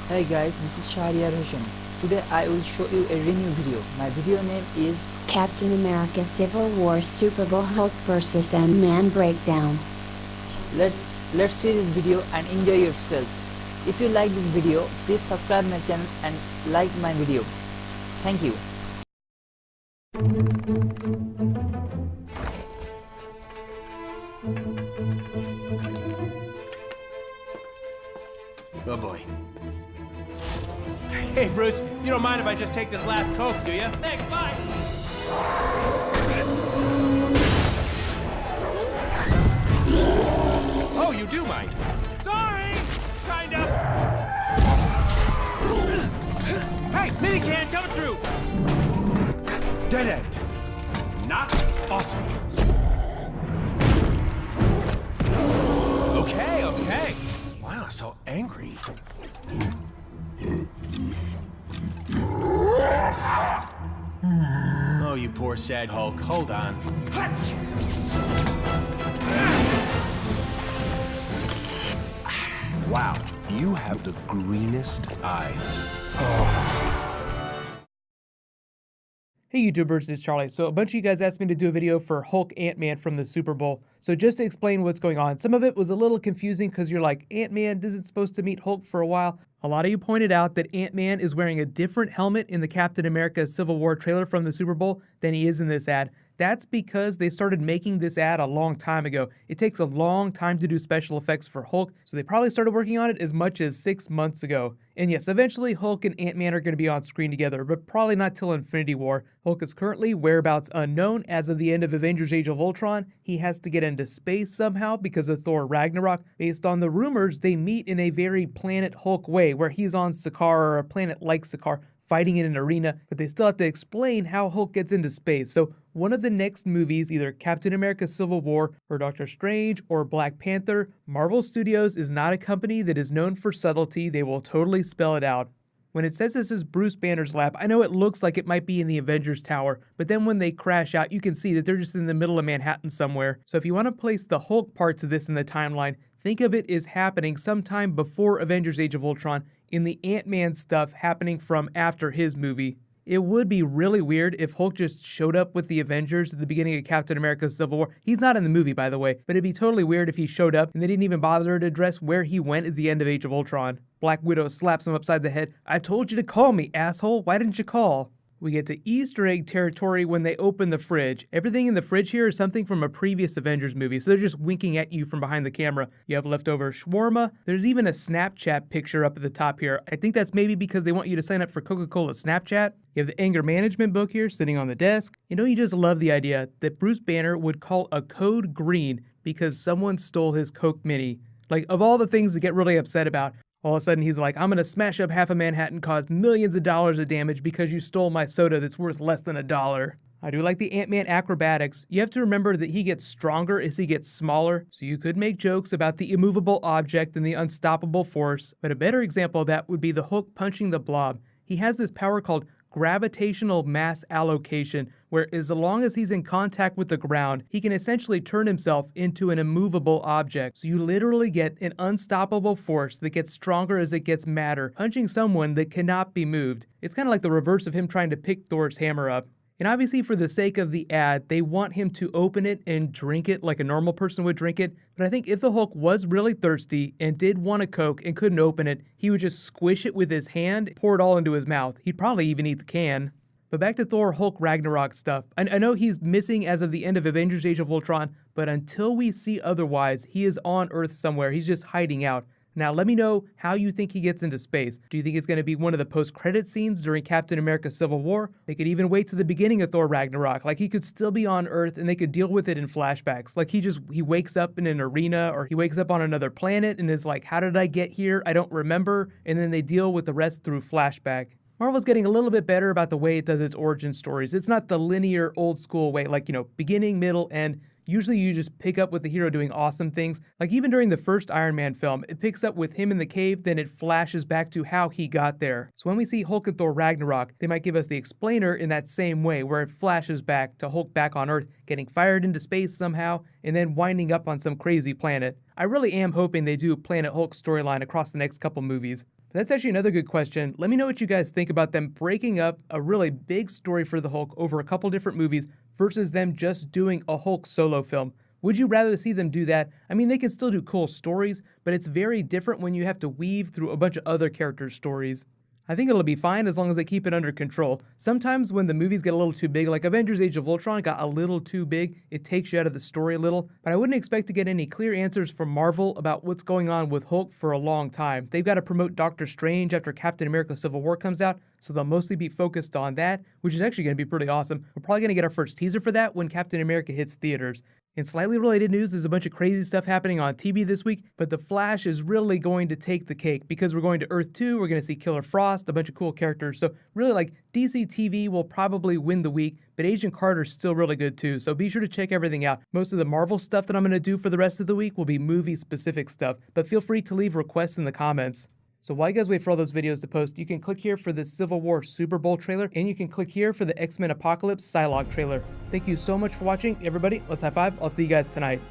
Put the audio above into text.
Hey guys, this is Shahriar Hussain. Today I will show you a ReNew video. My video name is Captain America Civil War Superbowl Hulk vs. Ant-Man Breakdown. Let's see this video and enjoy yourself. If you like this video, please subscribe my channel and like my video. Thank you. Oh boy. Hey Bruce, you don't mind if I just take this last Coke, do you? Thanks, bye! Oh, you do mind? Sorry! Kind of! Hey, minican coming through! Dead end. Not awesome. Okay. Wow, so angry. Oh, you poor sad Hulk. Hold on. Wow, you have the greenest eyes. Hey YouTubers, it's Charlie. So a bunch of you guys asked me to do a video for Hulk Ant-Man from the Super Bowl. So just to explain what's going on, some of it was a little confusing because you're like, Ant-Man isn't supposed to meet Hulk for a while. A lot of you pointed out that Ant-Man is wearing a different helmet in the Captain America Civil War trailer from the Super Bowl than he is in this ad. That's because they started making this ad a long time ago. It takes a long time to do special effects for Hulk, so they probably started working on it as much as 6 months ago. And yes, eventually Hulk and Ant-Man are going to be on screen together, but probably not till Infinity War. Hulk is currently whereabouts unknown as of the end of Avengers Age of Ultron. He has to get into space somehow because of Thor Ragnarok. Based on the rumors, they meet in a very Planet Hulk way, where he's on Sakaar or a planet like Sakaar, fighting in an arena, but they still have to explain how Hulk gets into space. So one of the next movies, either Captain America Civil War or Doctor Strange or Black Panther, Marvel Studios is not a company that is known for subtlety. They will totally spell it out. When it says this is Bruce Banner's lab, I know it looks like it might be in the Avengers Tower, but then when they crash out, you can see that they're just in the middle of Manhattan somewhere. So if you want to place the Hulk parts of this in the timeline, think of it as happening sometime before Avengers Age of Ultron, in the Ant-Man stuff happening from after his movie. It would be really weird if Hulk just showed up with the Avengers at the beginning of Captain America's Civil War. He's not in the movie, by the way, but it'd be totally weird if he showed up and they didn't even bother to address where he went at the end of Age of Ultron. Black Widow slaps him upside the head. I told you to call me, asshole. Why didn't you call? We get to Easter egg territory when they open the fridge. Everything in the fridge here is something from a previous Avengers movie, so they're just winking at you from behind the camera. You have leftover shawarma. There's even a Snapchat picture up at the top here. I think that's maybe because they want you to sign up for Coca-Cola Snapchat. You have the anger management book here sitting on the desk. You know, you just love the idea that Bruce Banner would call a code green because someone stole his Coke Mini. Like, of all the things to get really upset about, all of a sudden he's like, I'm gonna smash up half of Manhattan, cause millions of dollars of damage because you stole my soda that's worth less than $1. I do like the Ant-Man acrobatics. You have to remember that he gets stronger as he gets smaller, so you could make jokes about the immovable object and the unstoppable force, but a better example of that would be the Hulk punching the Blob. He has this power called gravitational mass allocation, where as long as he's in contact with the ground, he can essentially turn himself into an immovable object. So you literally get an unstoppable force that gets stronger as it gets madder, punching someone that cannot be moved. It's kind of like the reverse of him trying to pick Thor's hammer up. And obviously for the sake of the ad, they want him to open it and drink it like a normal person would drink it. But I think if the Hulk was really thirsty and did want a Coke and couldn't open it, he would just squish it with his hand, pour it all into his mouth. He'd probably even eat the can. But back to Thor Hulk Ragnarok stuff. I know he's missing as of the end of Avengers Age of Ultron, but until we see otherwise, he is on Earth somewhere. He's just hiding out. Now, let me know how you think he gets into space. Do you think it's going to be one of the post-credit scenes during Captain America Civil War? They could even wait to the beginning of Thor Ragnarok. Like, he could still be on Earth and they could deal with it in flashbacks. Like, he wakes up in an arena, or he wakes up on another planet and is like, how did I get here? I don't remember. And then they deal with the rest through flashback. Marvel's getting a little bit better about the way it does its origin stories. It's not the linear, old school way, like, beginning, middle, end. Usually you just pick up with the hero doing awesome things. Like even during the first Iron Man film, it picks up with him in the cave, then it flashes back to how he got there. So when we see Hulk and Thor Ragnarok, they might give us the explainer in that same way, where it flashes back to Hulk back on Earth, getting fired into space somehow, and then winding up on some crazy planet. I really am hoping they do a Planet Hulk storyline across the next couple movies. But that's actually another good question. Let me know what you guys think about them breaking up a really big story for the Hulk over a couple different movies versus them just doing a Hulk solo film. Would you rather see them do that? I mean, they can still do cool stories, but it's very different when you have to weave through a bunch of other characters' stories. I think it'll be fine as long as they keep it under control. Sometimes when the movies get a little too big, like Avengers Age of Ultron got a little too big, it takes you out of the story a little, but I wouldn't expect to get any clear answers from Marvel about what's going on with Hulk for a long time. They've got to promote Doctor Strange after Captain America Civil War comes out, so they'll mostly be focused on that, which is actually going to be pretty awesome. We're probably going to get our first teaser for that when Captain America hits theaters. In slightly related news, there's a bunch of crazy stuff happening on TV this week, but The Flash is really going to take the cake because we're going to Earth 2, we're going to see Killer Frost, a bunch of cool characters. So really, like, DC TV will probably win the week, but Agent Carter's still really good too, so be sure to check everything out. Most of the Marvel stuff that I'm going to do for the rest of the week will be movie-specific stuff, but feel free to leave requests in the comments. So while you guys wait for all those videos to post, you can click here for the Civil War Super Bowl trailer, and you can click here for the X-Men Apocalypse Psylocke trailer. Thank you so much for watching, everybody. Let's high five. I'll see you guys tonight.